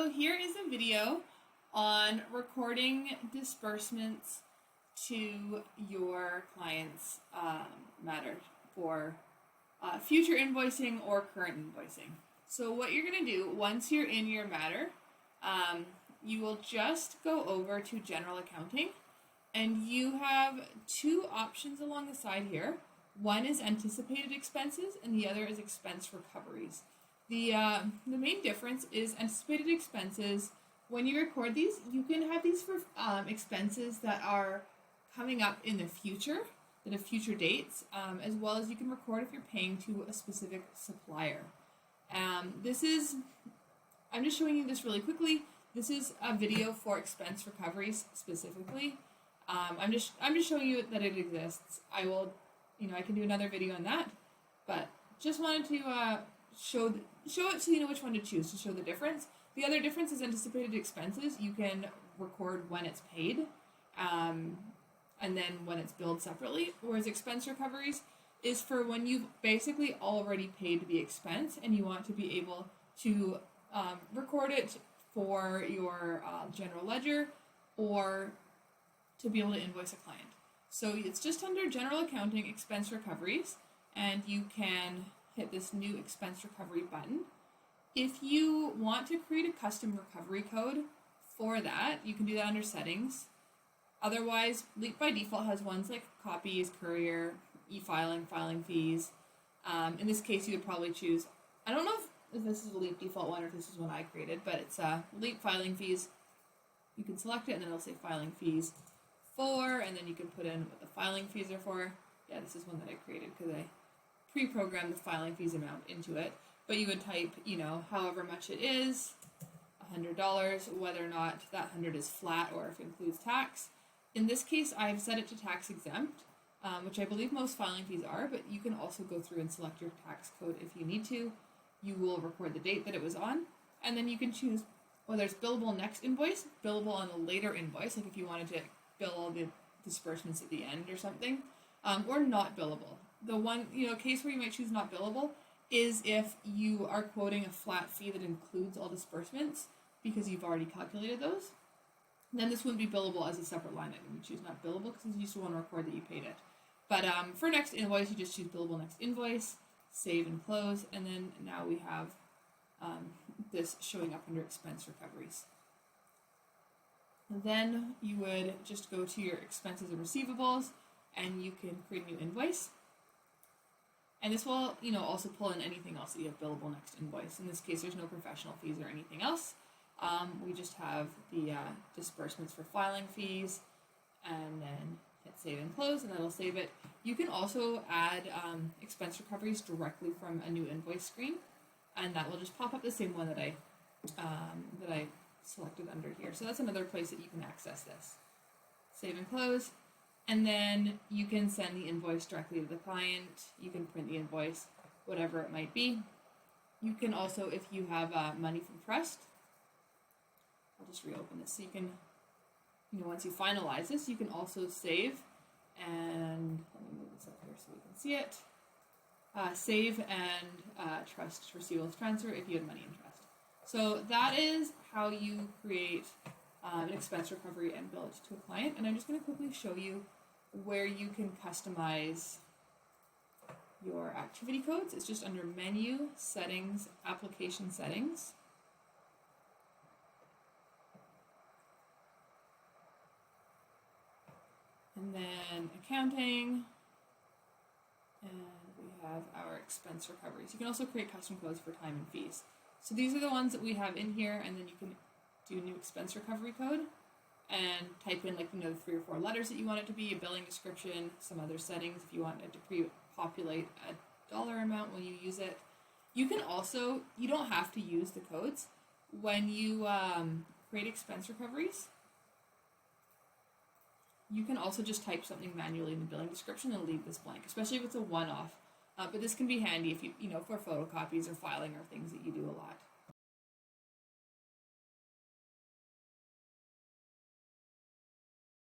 So here is a video on recording disbursements to your client's matter for future invoicing or current invoicing. So what you're going to do once you're in your matter, you will just go over to general accounting, and you have two options along the side here. One is anticipated expenses and the other is expense recoveries. The main difference is anticipated expenses. When you record these, you can have these for expenses that are coming up in the future, that have future dates, as well as you can record if you're paying to a specific supplier. I'm just showing you this really quickly. This is a video for expense recoveries specifically. I'm just showing you that it exists. I can do another video on that, but just wanted to show it so you know which one to choose to show the difference. The other difference is anticipated expenses. You can record when it's paid, and then when it's billed separately. Whereas expense recoveries is for when you've basically already paid the expense and you want to be able to record it for your general ledger or to be able to invoice a client. So it's just under general accounting expense recoveries, and you can hit this new expense recovery button. If you want to create a custom recovery code for that, you can do that under settings. Otherwise, Leap by default has ones like copies, courier, e-filing, filing fees. In this case, you would probably choose, I don't know if this is a Leap default one or if this is one I created, but it's Leap filing fees. You can select it and then it'll say filing fees for, and then you can put in what the filing fees are for. Yeah, this is one that I created because I pre-programmed the filing fees amount into it. But you would type, however much it is, $100, whether or not that 100 is flat or if it includes tax. In this case, I've set it to tax exempt, which I believe most filing fees are, but you can also go through and select your tax code if you need to. You will record the date that it was on, and then you can choose whether it's billable next invoice, billable on a later invoice, like if you wanted to bill all the disbursements at the end or something, or not billable. The one, case where you might choose not billable is if you are quoting a flat fee that includes all disbursements because you've already calculated those. Then this wouldn't be billable as a separate line item. You choose not billable because you just want to record that you paid it. But for next invoice, you just choose billable next invoice, save and close, and then now we have this showing up under expense recoveries. And then you would just go to your expenses and receivables, and you can create a new invoice. And this will, also pull in anything else that you have billable next invoice. In this case, there's no professional fees or anything else. We just have the disbursements for filing fees, and then hit save and close, and that'll save it. You can also add expense recoveries directly from a new invoice screen, and that will just pop up the same one that I selected under here. So that's another place that you can access this. Save and close. And then you can send the invoice directly to the client. You can print the invoice, whatever it might be. You can also, if you have money from trust, I'll just reopen this. So you can, once you finalize this, you can also save, and let me move this up here so we can see it. Save and trust receivables transfer if you have money in trust. So that is how you create an expense recovery and bill it to a client. And I'm just going to quickly show you where you can customize your activity codes. It's just under menu, settings, application settings. And then accounting, and we have our expense recoveries. You can also create custom codes for time and fees. So these are the ones that we have in here, and then you can do new expense recovery code and type in the 3 or 4 letters that you want it to be, a billing description, some other settings if you want it to pre-populate a dollar amount when you use it. You can also, you don't have to use the codes. When you create expense recoveries, you can also just type something manually in the billing description and leave this blank, especially if it's a one-off. But this can be handy if for photocopies or filing or things that you do a lot.